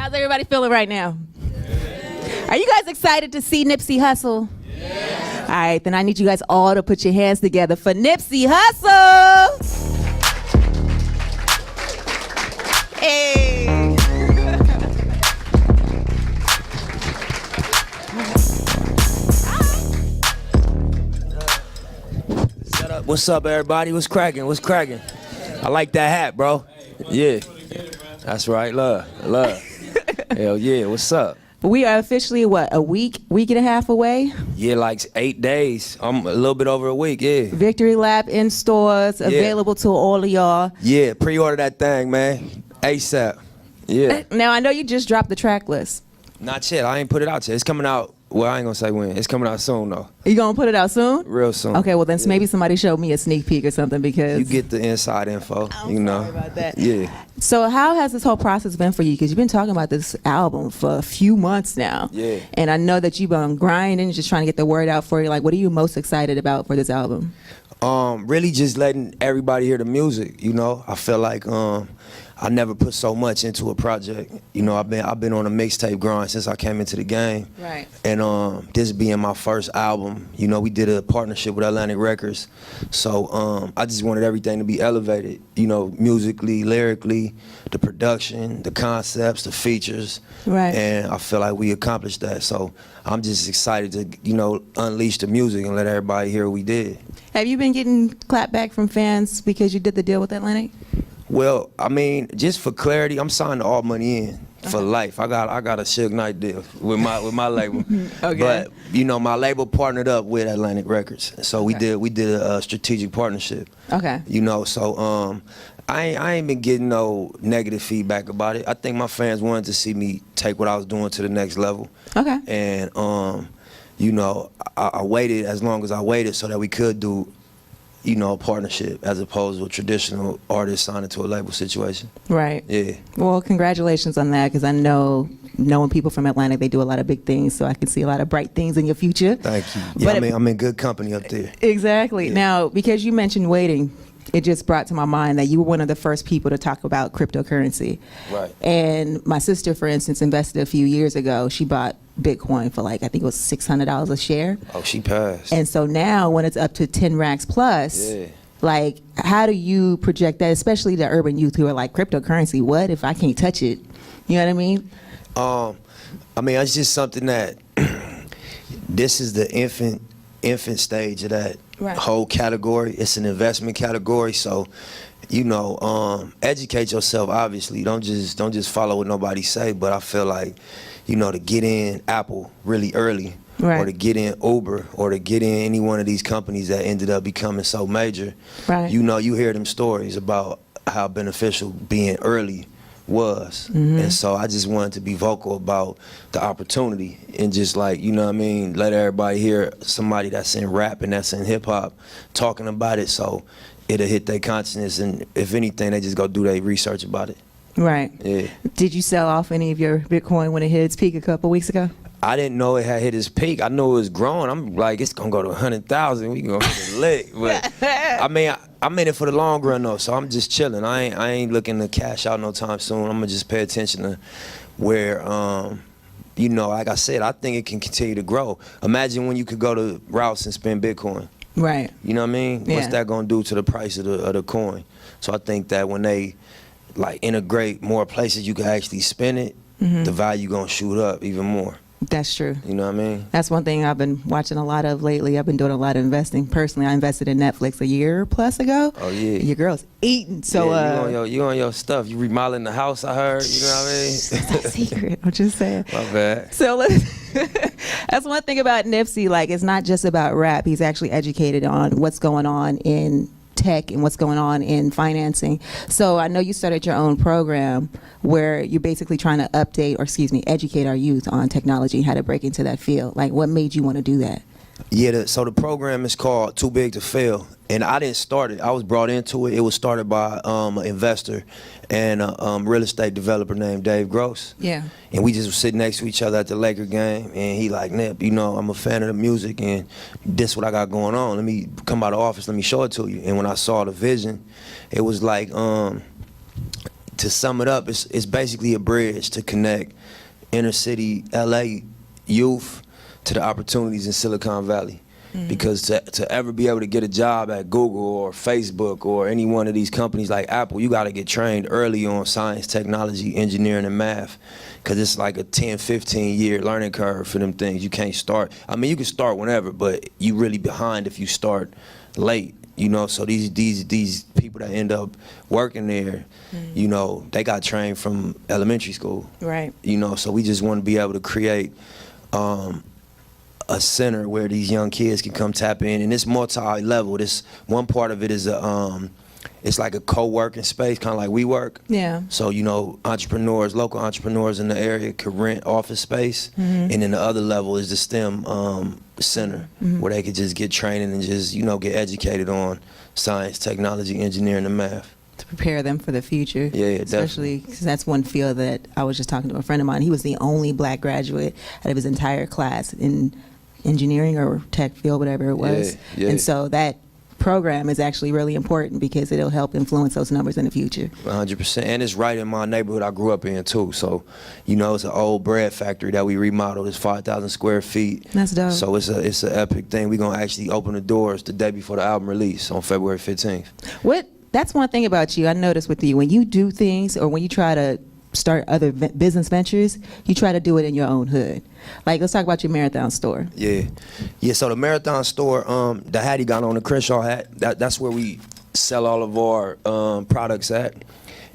How's everybody feeling right now? Are you guys excited to see Nipsey Hussle? All right, then I need you guys all to put your hands together for Nipsey Hussle. Hey. What's up, everybody? What's cracking? What's cracking? I like that hat, bro. Yeah. That's right. Love. Hell yeah. What's up? We are officially, what, a week and a half away? Yeah, like 8 days. I'm a little bit over a week, yeah. Victory Lap in stores, available to all of y'all. Yeah, pre-order that thing, man. ASAP. Yeah. Now, I know you just dropped the track list. Not yet. I ain't put it out yet. It's coming out. Well, I ain't gonna say when. It's coming out soon, though. You gonna put it out soon? Real soon. Okay, well then maybe somebody showed me a sneak peek or something because... You get the inside info, you know. Sorry about that. Yeah. So how has this whole process been for you? Because you've been talking about this album for a few months now. Yeah. And I know that you've been grinding, just trying to get the word out for you. Like, what are you most excited about for this album? Really just letting everybody hear the music, you know. I feel like I never put so much into a project. You know, I've been on a mixtape grind since I came into the game. Right. And this being my first album, you know, we did a partnership with Atlantic Records. So I just wanted everything to be elevated, you know, musically, lyrically, the production, the concepts, the features. Right. And I feel like we accomplished that. So I'm just excited to, you know, unleash the music and let everybody hear what we did. Have you been getting clapback from fans because you did the deal with Atlantic? Well, I mean, just for clarity, I'm signed to All Money In for life. I got a Suge Knight deal with my label. Okay. But you know, my label partnered up with Atlantic Records, so we did a strategic partnership. Okay. You know, so I ain't been getting no negative feedback about it. I think my fans wanted to see me take what I was doing to the next level. Okay. And you know, I waited as long as I waited so that we could do, you know, a partnership as opposed to a traditional artist signing to a label situation. Right. Yeah. Well, congratulations on that, because I know, knowing people from Atlantic, they do a lot of big things, so I can see a lot of bright things in your future. Thank you. Yeah, but I'm in good company up there. Exactly. Yeah. Now, because you mentioned waiting, it just brought to my mind that you were one of the first people to talk about cryptocurrency. Right. And my sister, for instance, invested a few years ago. She bought Bitcoin for like, I think it was $600 a share. Oh, she passed. And so now when it's up to 10 racks plus, like, how do you project that, especially the urban youth who are like, cryptocurrency, what if I can't touch it? You know what I mean? I mean, it's just something that this is the infant stage of that whole category. It's an investment category, so you know, educate yourself. Obviously, don't just follow what nobody say. But I feel like, you know, to get in Apple really early, or to get in Uber, or to get in any one of these companies that ended up becoming so major, you know, you hear them stories about how beneficial being early was. And so I just wanted to be vocal about the opportunity and just, like, you know what I mean, let everybody hear somebody that's in rap and that's in hip-hop talking about it, so it'll hit their consciousness, and if anything, they just go do their research about it. Right. Yeah. Did you sell off any of your Bitcoin when it hit its peak a couple weeks ago? I didn't know it had hit its peak. I knew it was growing. I'm like, it's gonna go to 100,000. We gonna hit it lit. But I mean, I'm in it for the long run though, so I'm just chilling. I ain't looking to cash out no time soon. I'm gonna just pay attention to where, you know, like I said, I think it can continue to grow. Imagine when you could go to Rouse and spend Bitcoin. Right. You know what I mean? Yeah. What's that gonna do to the price of the coin? So I think that when they like integrate more places you can actually spend it, the value gonna shoot up even more. That's true. You know what I mean? That's one thing I've been watching a lot of lately. I've been doing a lot of investing. Personally, I invested in Netflix a year plus ago. Oh yeah. Your girl's eating. So yeah, you on your stuff. You remodeling the house, I heard. You know what I mean? It's not a secret. I'm just saying. My bad. So that's one thing about Nipsey. Like, it's not just about rap. He's actually educated on what's going on in tech and what's going on in financing. So I know you started your own program where you're basically trying to update, or excuse me, educate our youth on technology, how to break into that field. Like, what made you want to do that? Yeah, so the program is called Too Big to Fail, and I didn't start it. I was brought into it. It was started by an investor and a real estate developer named Dave Gross. Yeah. And we just were sitting next to each other at the Laker game, and he like, Nip, you know, I'm a fan of the music, and this what I got going on. Let me come by the office, let me show it to you. And when I saw the vision, it was like, to sum it up, it's basically a bridge to connect inner city LA youth to the opportunities in Silicon Valley. Because to ever be able to get a job at Google or Facebook or any one of these companies like Apple, you got to get trained early on science, technology, engineering, and math. Because it's like a 10, 15-year learning curve for them things. You can't start. I mean, you can start whenever, but you really behind if you start late. You know, so these people that end up working there, you know, they got trained from elementary school. Right. You know, so we just want to be able to create a center where these young kids can come tap in, and it's multi-level. This one part of it is it's like a co-working space, kind of like WeWork. Yeah. So you know, entrepreneurs, local entrepreneurs in the area could rent office space, and then the other level is the STEM center where they could just get training and just get educated on science, technology, engineering, and math. To prepare them for the future. Yeah, especially because that's one field that I was just talking to a friend of mine. He was the only black graduate out of his entire class in engineering or tech field, whatever it was. Yeah. And so that program is actually really important because it'll help influence those numbers in the future. 100%, and it's right in my neighborhood I grew up in too. So, it's an old bread factory that we remodeled. It's 5,000 square feet. That's dope. So it's an epic thing. We're gonna actually open the doors the day before the album release on February 15th. That's one thing about you I noticed with you. When you do things or when you try to start other business ventures, you try to do it in your own hood. Like, let's talk about your Marathon store. Yeah. So the Marathon store, the hat he got on, the Crenshaw hat, that's where we sell all of our products at.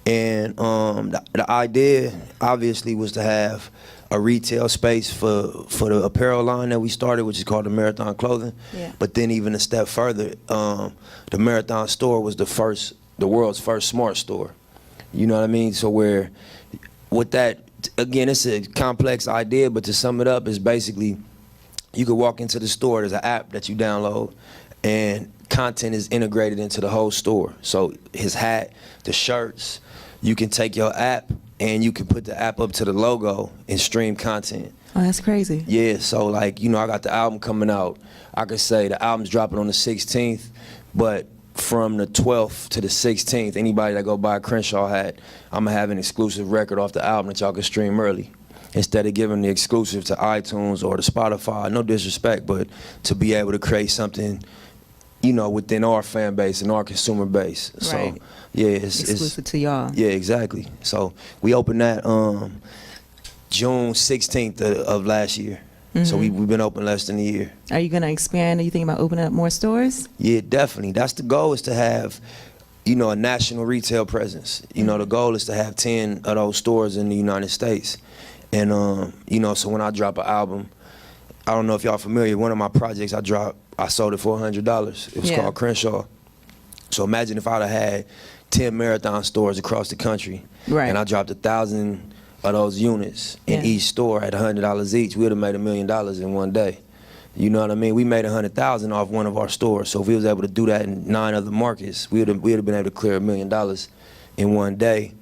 And the idea, obviously, was to have a retail space for the apparel line that we started, which is called the Marathon Clothing. Yeah. But then even a step further, the Marathon store was the world's first smart store. You know what I mean? So with that, again, it's a complex idea, but to sum it up, is basically you could walk into the store, there's an app that you download, and content is integrated into the whole store. So his hat, the shirts, you can take your app and you can put the app up to the logo and stream content. Oh, that's crazy. Yeah, so like, I got the album coming out. I could say the album's dropping on the 16th, but from the 12th to the 16th, anybody that go buy a Crenshaw hat, I'm gonna have an exclusive record off the album that y'all can stream early. Instead of giving the exclusive to iTunes or to Spotify, no disrespect, but to be able to create something, within our fan base and our consumer base. Right. So, yeah, it's exclusive to y'all. Yeah, exactly. So we opened that June 16th of last year. So we've been open less than a year. Are you going to expand? Are you thinking about opening up more stores? Yeah, definitely. That's the goal, is to have, a national retail presence. The goal is to have 10 of those stores in the United States. And, so when I drop an album, I don't know if y'all familiar, one of my projects I sold it for $100. It was called Crenshaw. So imagine if I'd have had 10 Marathon stores across the country, right, and I dropped 1,000 of those units in each store at $100 each, we would have made $1 million in one day. You know what I mean? We made 100,000 off one of our stores. So if we was able to do that in 9 other markets, we'd have been able to clear $1 million in one day,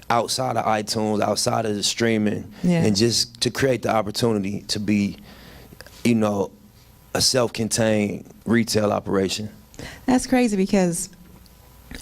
outside of iTunes, outside of the streaming, and just to create the opportunity to be, a self-contained retail operation. That's crazy, because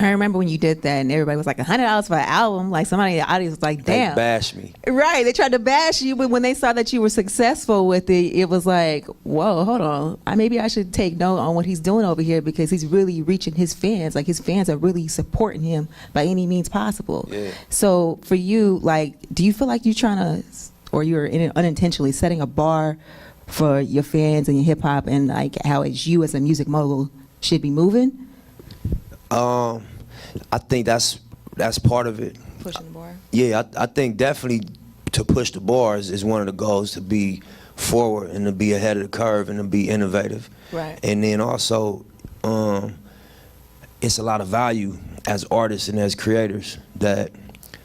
I remember when you did that and everybody was like, $100 for an album. Like, somebody in the audience was like, damn. They bashed me. Right. They tried to bash you, but when they saw that you were successful with it, it was like, whoa, hold on. Maybe I should take note on what he's doing over here, because he's really reaching his fans. Like, his fans are really supporting him by any means possible. Yeah. So for you, like, do you feel like you're trying to, or you're unintentionally setting a bar for your fans and your hip hop, and like how you as a music mogul should be moving? I think that's part of it. Pushing the bar? Yeah, I think definitely to push the bars is one of the goals, to be forward and to be ahead of the curve and to be innovative. Right. And then also, it's a lot of value as artists and as creators that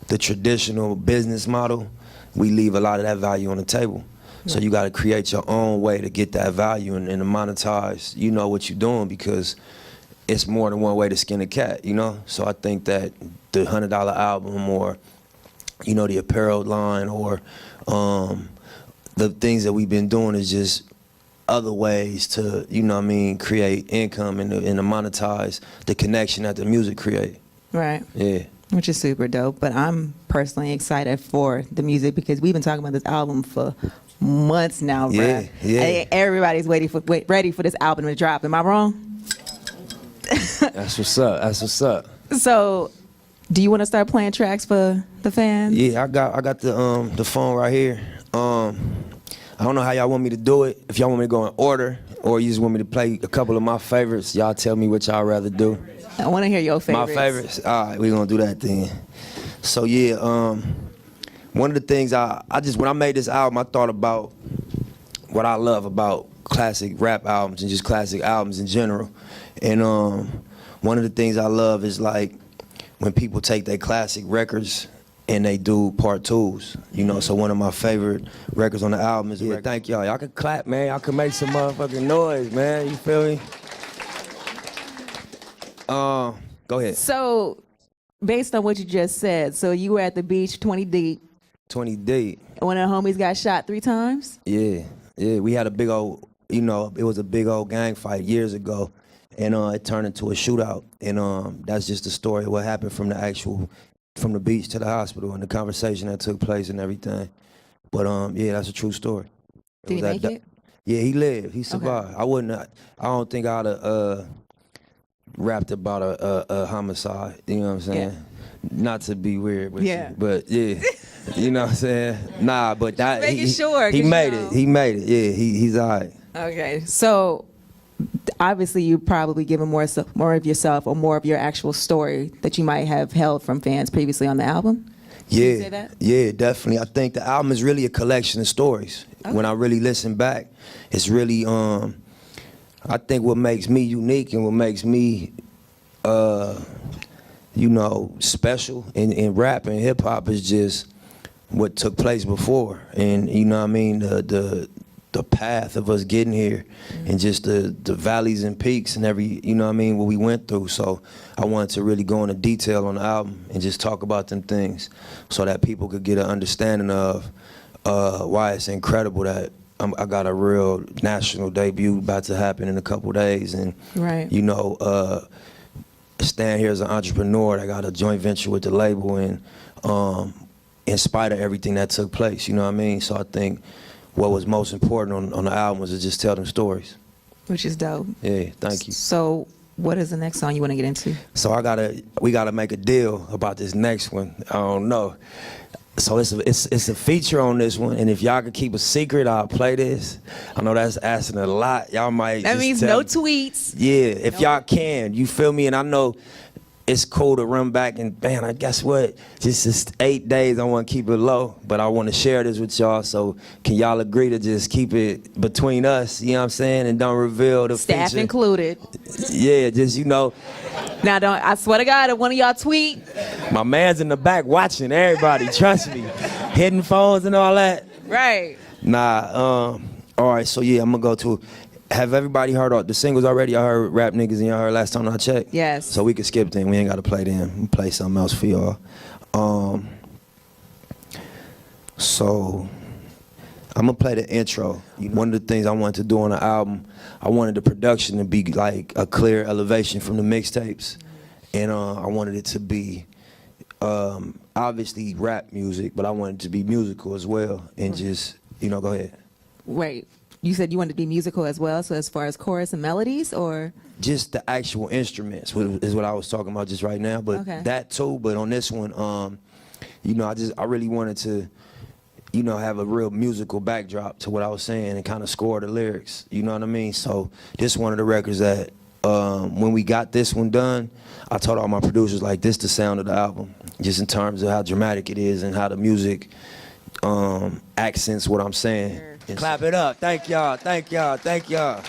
the traditional business model, we leave a lot of that value on the table. So you got to create your own way to get that value and to monetize, what you're doing, because it's more than one way to skin a cat, So I think that the $100 album, or, the apparel line, or the things that we've been doing is just other ways to, create income and to monetize the connection that the music create. Right. Yeah. Which is super dope. But I'm personally excited for the music because we've been talking about this album for months now, Yeah, bruh. yeah. Everybody's ready for this album to drop. Am I wrong? That's what's up. That's what's up. So, do you want to start playing tracks for the fans? Yeah, I got the phone right here. I don't know how y'all want me to do it. If y'all want me to go in order, or you just want me to play a couple of my favorites, y'all tell me what y'all rather do. I want to hear your favorites. My favorites? All right, we're going to do that then. So, yeah, one of the things when I made this album, I thought about what I love about classic rap albums and just classic albums in general. And one of the things I love is like when people take their classic records and they do part twos, you know. So one of my favorite records on the album is thank y'all. Y'all can clap, man. Y'all can make some motherfucking noise, man. You feel me? Go ahead. So, based on what you just said, so you were at the beach 20 deep. 20 deep. One of the homies got shot 3 times? Yeah. We had a big old, you know, it was a big old gang fight years ago. And it turned into a shootout. And that's just the story of what happened from the beach to the hospital and the conversation that took place and everything. But yeah, that's a true story. Did he make it? Yeah, he lived. He survived. Okay. I don't think I'd have rapped about a homicide. You know what I'm saying? Yeah. Not to be weird with Yeah. you, but yeah. You know what I'm saying? Nah, but that making sure, he 'cause made you know. it. He made it. Yeah, he's all right. Okay. So, obviously you probably given more of yourself or more of your actual story that you might have held from fans previously on the album? Yeah, you say that? Yeah, definitely. I think the album is really a collection of stories. Okay. When I really listen back, it's really I think what makes me unique and what makes me you know, special in rap and hip hop is just what took place before, and you know what I mean, the path of us getting here, and just the valleys and peaks and you know what I mean, what we went through. So I wanted to really go into detail on the album and just talk about them things so that people could get an understanding of why it's incredible that I got a real national debut about to happen in a couple days, and Right. you know, stand here as an entrepreneur. I got a joint venture with the label, and in spite of everything that took place, you know what I mean? So I think what was most important on the album was to just tell them stories. Which is dope. Yeah, thank you. So, what is the next song you want to get into? So we gotta make a deal about this next one. I don't know. So it's a feature on this one, and if y'all could keep a secret, I'll play this. I know that's asking a lot. Y'all might. That just means tell no me. tweets. Yeah, if y'all can, you feel me? And I know it's cool to run back and, man, I guess what? Just 8 days, I want to keep it low, but I want to share this with y'all. So can y'all agree to just keep it between us? You know what I'm saying? And don't reveal the Staff feature. included. Yeah, just, you know. Now, I swear to God, if one of y'all tweet. My man's in the back watching everybody, trust me. Hidden phones and all that. Right. Nah, all right, so yeah, I'm gonna go to, have everybody heard all the singles already? Y'all heard Rap Niggas and y'all heard Last Time I Checked? Yes. So we can skip them, we ain't gotta play them. We'll play something else for y'all. So I'm gonna play the intro. One of the things I wanted to do on the album, I wanted the production to be like a clear elevation from the mixtapes. And I wanted it to be obviously rap music, but I wanted it to be musical as well. And just, you know, go ahead. Wait, you said you wanted to be musical as well, so as far as chorus and melodies, or? Just the actual instruments is what I was talking about just right now, but Okay. that too. But on this one, you know, I really wanted to, you know, have a real musical backdrop to what I was saying and kind of score the lyrics. You know what I mean? So this one of the records that when we got this one done, I told all my producers, like, this the sound of the album, just in terms of how dramatic it is and how the music accents what I'm saying. Sure. Clap it up. Thank y'all. Thank y'all. Thank y'all.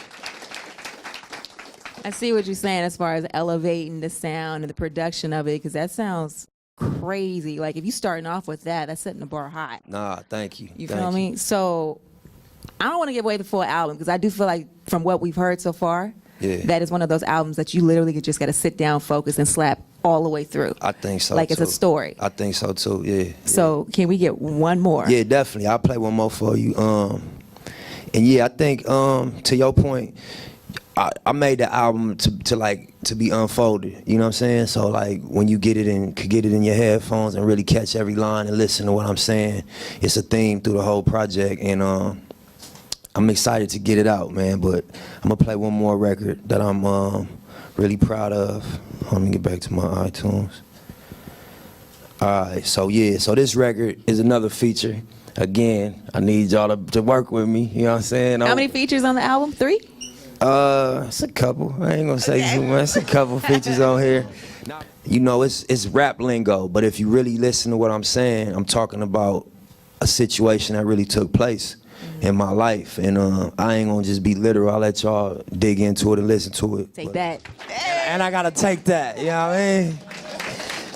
I see what you're saying as far as elevating the sound and the production of it, because that sounds crazy. Like, if you starting off with that, that's setting the bar high. Nah, thank you. You Thank feel me? So I don't want to give away the full album, because I do feel like from what we've heard so far, Yeah. that is one of those albums that you literally just got to sit down, focus, and slap all the way through. I think so, Like, too. it's a story. I think so too. Yeah. So can we get one more? Yeah, definitely. I'll play one more for you. And yeah, I think to your point, I made the album to be unfolded. You know what I'm saying? So like when you get it in your headphones and really catch every line and listen to what I'm saying, it's a theme through the whole project. And I'm excited to get it out, man. But I'm gonna play one more record that I'm really proud of. Let me get back to my iTunes. All right, so yeah, so this record is another feature. Again, I need y'all to work with me. You know what I'm saying? How many features on the album? 3? It's a couple. I ain't gonna say too much. It's a couple features on here. You know, it's rap lingo, but if you really listen to what I'm saying, I'm talking about a situation that really took place in my life, and I ain't gonna just be literal. I'll let y'all dig into it and listen to it. Take that. And I gotta take that, you know what I mean?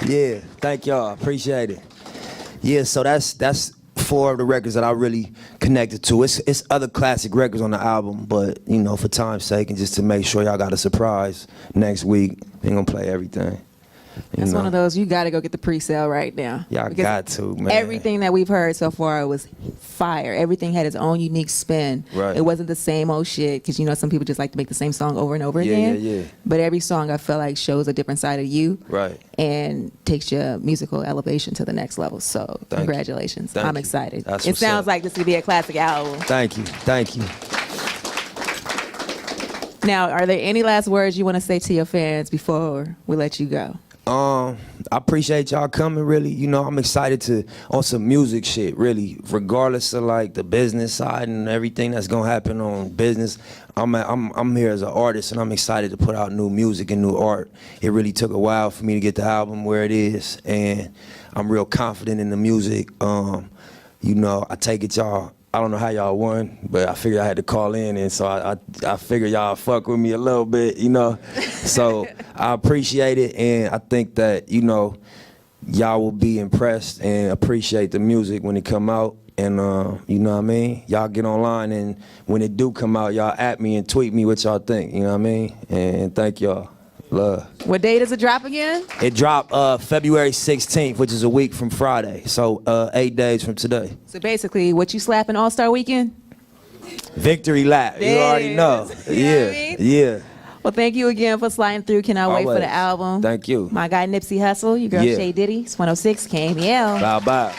Yeah, thank y'all. Appreciate it. Yeah, so that's 4 of the records that I really connected to. It's other classic records on the album, but you know, for time's sake and just to make sure y'all got a surprise next week, ain't gonna play everything. That's one of those you got to go get the pre-sale right now. Y'all got to, man. Everything that we've heard so far was fire. Everything had its own unique spin. Right. It wasn't the same old shit, because you know some people just like to make the same song over and over again. Yeah. But every song I felt like shows a different side of you. Right. And takes your musical elevation to the next level. So congratulations. I'm excited. It sounds like this could be a classic album. Thank you. Now, are there any last words you want to say to your fans before we let you go? I appreciate y'all coming, really. You know, I'm excited on some music shit, really. Regardless of like the business side and everything that's gonna happen on business, I'm here as an artist, and I'm excited to put out new music and new art. It really took a while for me to get the album where it is, and I'm real confident in the music. You know, I take it y'all, I don't know how y'all won, but I figured I had to call in, and so I figured y'all fuck with me a little bit, you know. So I appreciate it, and I think that, you know, y'all will be impressed and appreciate the music when it come out. And you know what I mean? Y'all get online, and when it do come out, y'all at me and tweet me what y'all think, you know what I mean? And thank y'all. Love. What day does it drop again? It dropped February 16th, which is a week from Friday. So 8 days from today. So basically, what you slapping All-Star Weekend? Victory lap. You already know. Yeah. Well, thank you again for sliding through. Cannot wait for the album. Thank you. My guy Nipsey Hussle, your girl Shay Diddy. It's 106 KMEL. Bye.